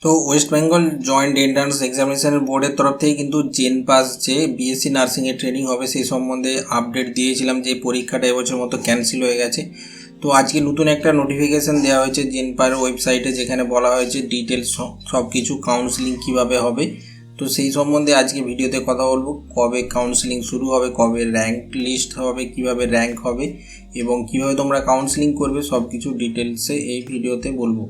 তো West Bengal joint entrance এক্সামিনেশনের বোর্ডের তরফ থেকে কিন্তু জেনপাস যে বিএসসি নার্সিংয়ের ট্রেনিং হবে সেই সম্বন্ধে আপডেট দিয়েছিলাম যে পরীক্ষাটা এবছর মতো ক্যান্সেল হয়ে গেছে। তো আজকে নতুন একটা নোটিফিকেশান দেওয়া হয়েছে জেনপার ওয়েবসাইটে, যেখানে বলা হয়েছে ডিটেলস সব কিছু কাউন্সেলিং কীভাবে হবে। তো সেই সম্বন্ধে আজকে ভিডিওতে কথা বলবো, কবে কাউন্সেলিং শুরু হবে, কবে র্যাঙ্ক লিস্ট হবে, কিভাবে র্যাঙ্ক হবে এবং কিভাবে তোমরা কাউন্সেলিং করবে, সব কিছু ডিটেলসে এই ভিডিওতে বলবো।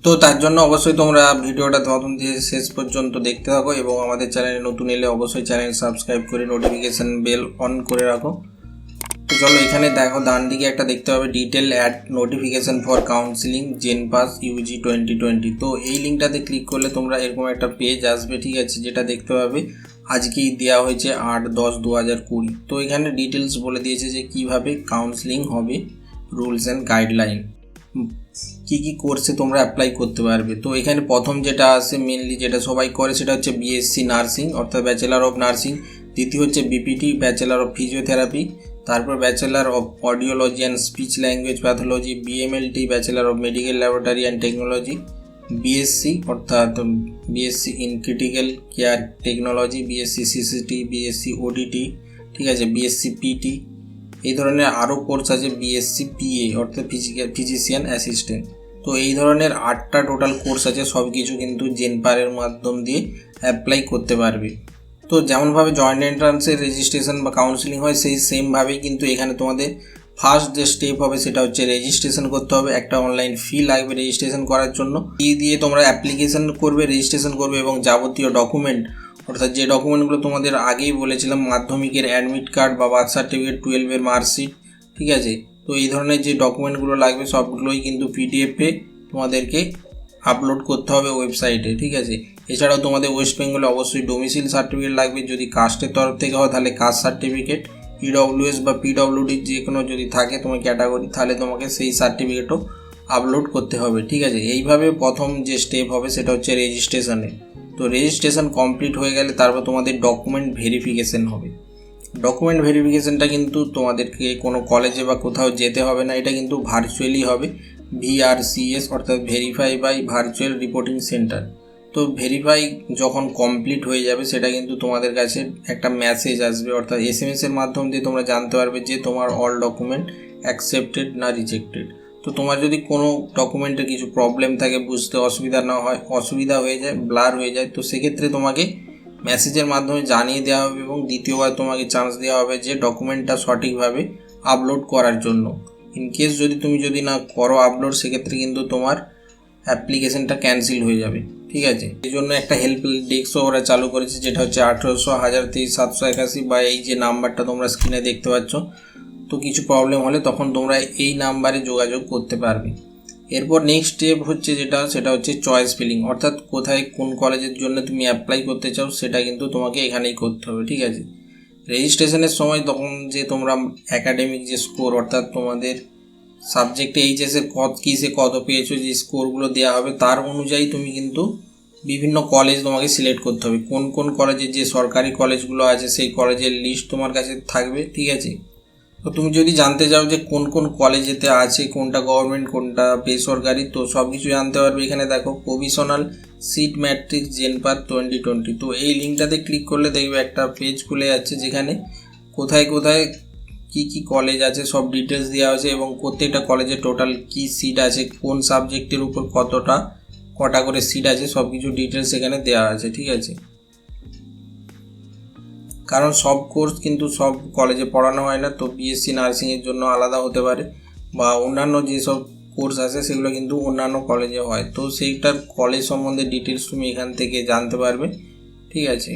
তো তার জন্য অবশ্যই তোমরা ভিডিওটা প্রথম থেকে শেষ পর্যন্ত দেখতে থাকো এবং আমাদের চ্যানেলে নতুন এলে অবশ্যই চ্যানেল সাবস্ক্রাইব করে নোটিফিকেশান বেল অন করে রাখো। তো চলো, এখানে দেখো ডান দিকে একটা দেখতে হবে detail ad notification for counselling JENPAS UG 2020। তো এই লিঙ্কটাতে ক্লিক করলে তোমরা এরকম একটা পেজ আসবে, ঠিক আছে, যেটা দেখতে পাবে আজকেই দেওয়া হয়েছে 8/10/2020। তো এখানে ডিটেলস বলে দিয়েছে যে কিভাবে কাউন্সিলিং হবে, রুলস অ্যান্ড গাইডলাইন, কী কী কোর্সে তোমরা অ্যাপ্লাই করতে পারবে। তো এখানে প্রথম যেটা আসে মেনলি যেটা সবাই করে সেটা হচ্ছে বিএসসি নার্সিং অর্থাৎ ব্যাচেলার অফ নার্সিং, দ্বিতীয় হচ্ছে বিপিটি ব্যাচেলার অফ ফিজিওথেরাপি, তারপর bachelor of audiology and speech language pathology, BMLT bachelor of medical laboratory and technology, BSc অর্থাৎ BSc in critical care technology, BSc CCT, BSc ODT, ঠিক আছে, BSc PT, এই ধরনের আরও course আছে BSc PA অর্থাৎ physician assistant. তো এই ধরনের 8টা টোটাল কোর্স আছে, সব কিছু কিন্তু জেনপারের মাধ্যম দিয়ে অ্যাপ্লাই করতে পারবে। তো যেমনভাবে জয়েন্ট এন্ট্রান্সের রেজিস্ট্রেশন বা কাউন্সেলিং হয় সেই সেমভাবেই কিন্তু এখানে তোমাদের ফার্স্ট যে স্টেপ হবে সেটা হচ্ছে রেজিস্ট্রেশন করতে হবে। একটা অনলাইন ফি লাগবে রেজিস্ট্রেশন করার জন্য। ফি দিয়ে তোমরা অ্যাপ্লিকেশন করবে, রেজিস্ট্রেশন করবে এবং যাবতীয় ডকুমেন্ট অর্থাৎ যে ডকুমেন্টগুলো তোমাদের আগেই বলেছিলাম, মাধ্যমিকের অ্যাডমিট কার্ড বা বার্থ সার্টিফিকেট, 12-এর মার্কশিট, ঠিক আছে, তো এই ধরনের যে ডকুমেন্টগুলো লাগবে সবগুলোই কিন্তু পিডিএফে তোমাদেরকে আপলোড করতে হবে ওয়েবসাইটে, ঠিক আছে। এছাড়াও তোমাদের ওয়েস্ট বেঙ্গলে অবশ্যই ডোমিসাইল সার্টিফিকেট লাগবে, যদি কাস্টের তরফ থেকে হয় তাহলে কাস্ট সার্টিফিকেট, ইডব্লিউএস বা পিডব্লিউডি যে কোনো যদি থাকে তোমার ক্যাটাগরি, তাহলে তোমাকে সেই সার্টিফিকেটও আপলোড করতে হবে, ঠিক আছে। এইভাবে প্রথম যে স্টেপ হবে সেটা হচ্ছে রেজিস্ট্রেশনে। তো রেজিস্ট্রেশন কমপ্লিট হয়ে গেলে তারপর তোমাদের ডকুমেন্ট ভেরিফিকেশন হবে। ডকুমেন্ট ভেরিফিকেশনটা কিন্তু তোমাদেরকে কোনো কলেজে বা কোথাও যেতে হবে না, এটা কিন্তু ভার্চুয়ালি হবে, VRCS অর্থাৎ verify by virtual reporting centre. তো ভেরিফাই যখন কমপ্লিট হয়ে যাবে সেটা কিন্তু তোমাদের কাছে একটা মেসেজ আসবে অর্থাৎ SMS-এর মাধ্যম দিয়ে তোমরা জানতে পারবে যে তোমার অল ডকুমেন্ট অ্যাকসেপ্টেড না রিজেক্টেড। তো তোমার যদি কোনো ডকুমেন্টের কিছু প্রবলেম থাকে, বুঝতে অসুবিধা হয়ে যায়, ব্লার হয়ে যায়, তো সেক্ষেত্রে তোমাকে মেসেজের মাধ্যমে জানিয়ে দেওয়া হবে এবং দ্বিতীয়বার তোমাকে চান্স দেওয়া হবে যে ডকুমেন্টটা সঠিকভাবে আপলোড করার জন্য। ইনকেস যদি না করো আপলোড, সেক্ষেত্রে কিন্তু তোমার অ্যাপ্লিকেশনটা ক্যান্সেল হয়ে যাবে, ঠিক আছে। এই জন্য একটা হেল্প ডেস্কও ওরা চালু করেছে, যেটা হচ্ছে 1800-1023-781 বা এই যে নাম্বারটা তোমরা স্ক্রিনে দেখতে পাচ্ছ। তো কিছু প্রবলেম হলে তখন তোমরা এই নাম্বারে যোগাযোগ করতে পারবে। এরপর নেক্সট স্টেপ হচ্ছে সেটা হচ্ছে চয়েস ফিলিং, অর্থাৎ কোথায় কোন কলেজের জন্য তুমি অ্যাপ্লাই করতে চাও সেটা কিন্তু তোমাকে এখানেই করতে হবে, ঠিক আছে। রেজিস্ট্রেশনের সময় তখন যে তোমরা একাডেমিক যে স্কোর অর্থাৎ তোমাদের সাবজেক্টে এইচএসের কিসে কত পেয়েছো যে স্কোরগুলো দেওয়া হবে তার অনুযায়ী তুমি কিন্তু বিভিন্ন কলেজ তোমাকে সিলেক্ট করতে হবে। কোন কোন কলেজের যে সরকারি কলেজগুলো আছে সেই কলেজের লিস্ট তোমার কাছে থাকবে, ঠিক আছে। তো তুমি যদি জানতে চাও যে কোন কোন কলেজেতে আছে, কোনটা গভর্নমেন্ট কোনটা বেসরকারি, তো সব কিছু জানতে পারবে। এখানে দেখো প্রভিশনাল সিট ম্যাট্রিক্স জেনপার 2020। তো এই লিঙ্কটাতে ক্লিক করলে দেখবে একটা পেজ খুলে যাচ্ছে, যেখানে কোথায় কোথায় কি কলেজ আছে সব ডিটেলস দেওয়া আছে এবং প্রত্যেকটা কলেজে টোটাল কি সিট আছে, কোন সাবজেক্টের উপর কটা করে সিট আছে, সব কিছু ডিটেলস এখানে দেওয়া আছে, ঠিক আছে। কারণ সব কোর্স কিন্তু সব কলেজে পড়ানো হয় না, তো বিএসসি নার্সিংয়ের জন্য আলাদা হতে পারে বা অন্যান্য যেসব কোর্স আছে সেগুলো কিন্তু অন্যান্য কলেজে হয়। তো সেইটার কলেজ সম্বন্ধে ডিটেলস তুমি এখান থেকে জানতে পারবে, ঠিক আছে।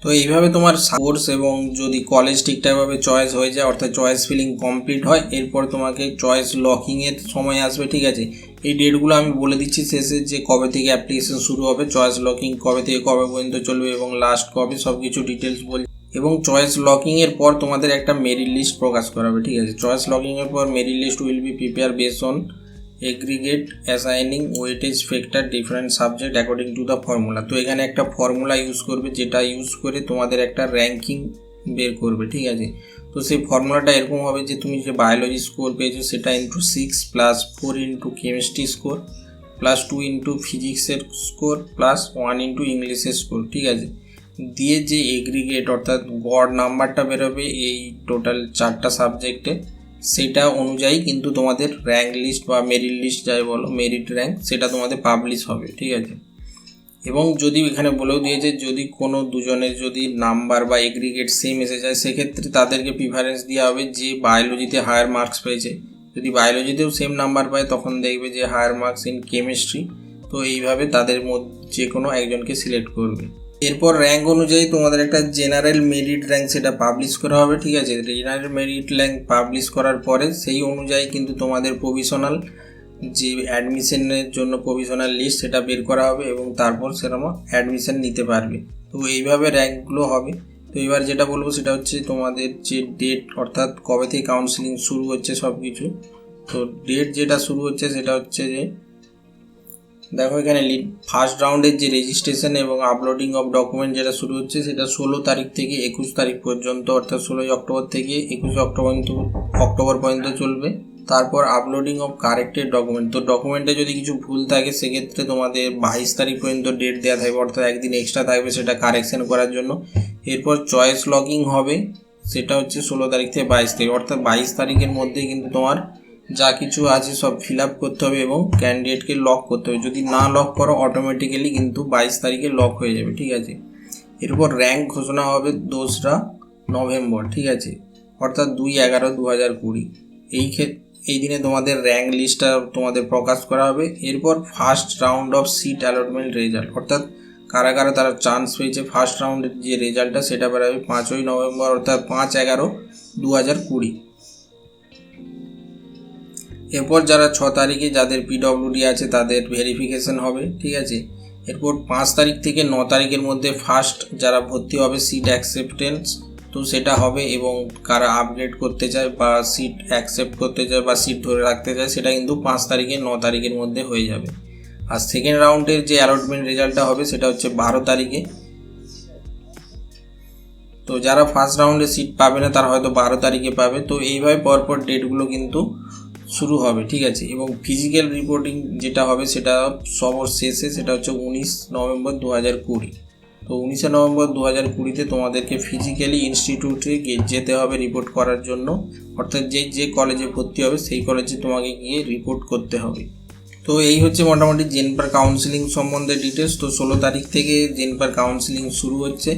তো এইভাবে তোমার কোর্স এবং যদি কলেজ ঠিকঠাকভাবে চয়েস হয়ে যায় অর্থাৎ চয়েস ফিলিং কমপ্লিট হয়, এরপর তোমাকে চয়েস লকিংয়ের সময় আসবে, ঠিক আছে। এই ডেটগুলো আমি বলে দিচ্ছি শেষে, যে কবে থেকে অ্যাপ্লিকেশন শুরু হবে, চয়েস লকিং কবে থেকে কবে পর্যন্ত চলবে এবং লাস্ট কবে, সব কিছু ডিটেলস বলছি। এবং চয়েস লকিংয়ের পর তোমাদের একটা মেরিট লিস্ট প্রকাশ করা হবে, ঠিক আছে। চয়েস লকিংয়ের পর merit list will be prepare based on aggregate assigning weightage factor different subject according to the formula. তো এখানে একটা ফর্মুলা ইউজ করবে, যেটা ইউজ করে তোমাদের একটা র্যাঙ্কিং বের করবে, ঠিক আছে। তো সেই ফর্মুলাটা এরকম হবে যে তুমি যে বায়োলজি স্কোর পেয়েছো সেটা × 6 + 4 × কেমিস্ট্রি স্কোর প্লাস 2 ইন্টু ফিজিক্সের স্কোর প্লাস 1 ইন্টু ইংলিশের স্কোর, ঠিক আছে, দিয়ে যে এগ্রিগেট অর্থাৎ গড় নাম্বারটা বেরোবে এই টোটাল 4টা সাবজেক্টে, সেটা অনুযায়ী কিন্তু তোমাদের র্যাঙ্ক লিস্ট বা মেরিট লিস্ট যাই বলো, মেরিট র্যাঙ্ক, সেটা তোমাদের পাবলিশ হবে, ঠিক আছে। এবং যদি এখানে বলেও দিয়েছে যদি কোনো দুজনের যদি নাম্বার বা এগ্রিগেট সেম এসে যায় সেক্ষেত্রে তাদেরকে প্রিফারেন্স দেওয়া হবে যে বায়োলজিতে হায়ার মার্কস পেয়েছে। যদি বায়োলজিতেও সেম নাম্বার পায় তখন দেখবে যে হায়ার মার্কস ইন কেমিস্ট্রি, তো এইভাবে তাদের মধ্যে যে কোনো একজনকে সিলেক্ট করবে। এরপর র্যাঙ্ক অনুযায়ী তোমাদের একটা জেনারেল মেরিট র্যাঙ্ক সেটা পাবলিশ করা হবে, ঠিক আছে। জেনারেল মেরিট র্যাঙ্ক পাবলিশ করার পরে সেই অনুযায়ী কিন্তু তোমাদের প্রভিশনাল যে অ্যাডমিশনের জন্য প্রভিশনাল লিস্ট সেটা বের করা হবে এবং তারপর সেরকম অ্যাডমিশন নিতে পারবে। তো এইভাবে র্যাঙ্কগুলো হবে। তো এবার যেটা বলবো সেটা হচ্ছে তোমাদের যে ডেট অর্থাৎ কবে থেকে কাউন্সেলিং শুরু হচ্ছে সব কিছু। তো ডেট যেটা শুরু হচ্ছে সেটা হচ্ছে যে দেখো এখানে ফার্স্ট রাউন্ডের যে রেজিস্ট্রেশন এবং আপলোডিং অফ ডকুমেন্ট যেটা শুরু হচ্ছে সেটা 16 তারিখ থেকে 21 তারিখ পর্যন্ত, অর্থাৎ 16 অক্টোবর থেকে 21 অক্টোবর পর্যন্ত চলবে। তারপর আপলোডিং অফ কারেক্টেড ডকুমেন্ট, তো ডকুমেন্টে যদি কিছু ভুল থাকে সেক্ষেত্রে তোমাদের 22 তারিখ পর্যন্ত ডেট দেওয়া থাকবে, অর্থাৎ একদিন এক্সট্রা থাকবে সেটা কারেকশন করার জন্য। এরপর চয়েস লগিং হবে, সেটা হচ্ছে 16 তারিখ থেকে 22 তারিখ, অর্থাৎ 22 তারিখের মধ্যে কিন্তু তোমার যা কিছু আছে সব ফিল আপ করতে হবে এবং ক্যান্ডিডেটকে লক করতে হবে। যদি না লক করো অটোমেটিক্যালি কিন্তু 22 তারিখে লক হয়ে যাবে, ঠিক আছে। এরপর র্যাঙ্ক ঘোষণা হবে 2রা নভেম্বর, ঠিক আছে, অর্থাৎ 2/11/2020। এই দিনে তোমাদের র্যাঙ্ক লিস্টটা তোমাদের প্রকাশ করা হবে। এরপর first round of seat allotment result, অর্থাৎ কারা কারা তারা চান্স পেয়েছে ফার্স্ট রাউন্ডের যে রেজাল্টটা সেটা বেরোবে 5ই নভেম্বর, অর্থাৎ 5/11/2020। এরপর যারা 6 তারিখে যাদের পিডব্লিউডি আছে তাদের ভেরিফিকেশন হবে, ঠিক আছে। এরপর 5 তারিখ থেকে 9 তারিখের মধ্যে ফার্স্ট যারা ভর্তি হবে সিট অ্যাকসেপ্টেন্স, তো সেটা হবে এবং কারা আপগ্রেড করতে চায় বা সিট অ্যাকসেপ্ট করতে চায় বা সিট ধরে রাখতে চায় সেটা কিন্তু 5 তারিখে 9 তারিখের মধ্যে হয়ে যাবে। আর সেকেন্ড রাউন্ডের যে অ্যালটমেন্ট রেজাল্টটা হবে সেটা হচ্ছে 12 তারিখে। তো যারা ফার্স্ট রাউন্ডে সিট পাবে না তারা হয়তো 12 তারিখে পাবে। তো এইভাবে পরপর ডেটগুলো কিন্তু শুরু হবে, ঠিক আছে। এবং ফিজিক্যাল রিপোর্টিং যেটা হবে সেটা সবর শেষে, সেটা হচ্ছে 19 নভেম্বর 2020। তো 19 নভেম্বর 2020-তে তোমাদেরকে ফিজিক্যালি ইনস্টিটিউটে যেতে হবে রিপোর্ট করার জন্য, অর্থাৎ যে কলেজে ভর্তি হবে সেই কলেজে তোমাকে গিয়ে রিপোর্ট করতে হবে। তো এই হচ্ছে মোটামুটি জেনপার কাউন্সেলিং সম্বন্ধে ডিটেলস। তো 16 তারিখ থেকে জেনপার কাউন্সেলিং শুরু হচ্ছে।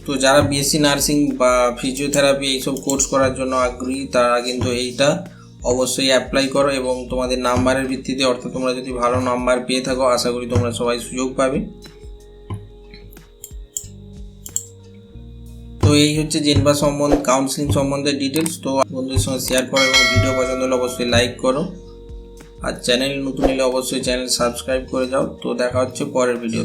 তো যারা b.sc নার্সিং বা ফিজিওথেরাপি এইসব কোর্স করার জন্য আগ্রহী তারা কিন্তু এইটা অবশ্যই অ্যাপ্লাই করো এবং তোমাদের নাম্বারের ভিত্তিতে, অর্থাৎ তোমরা যদি ভালো নাম্বার পেয়ে থাকো আশা করি তোমরা সবাই সুযোগ পাবে। তো এই হচ্ছে জেনপাস কাউন্সেলিং সম্বন্ধে ডিটেলস। তো বন্ধুদের সঙ্গে শেয়ার করো এবং ভিডিও পছন্দ হলে অবশ্যই লাইক করো, আর চ্যানেল নতুন হলে অবশ্যই চ্যানেল সাবস্ক্রাইব করে যাও। তো দেখা হচ্ছে পরের ভিডিও।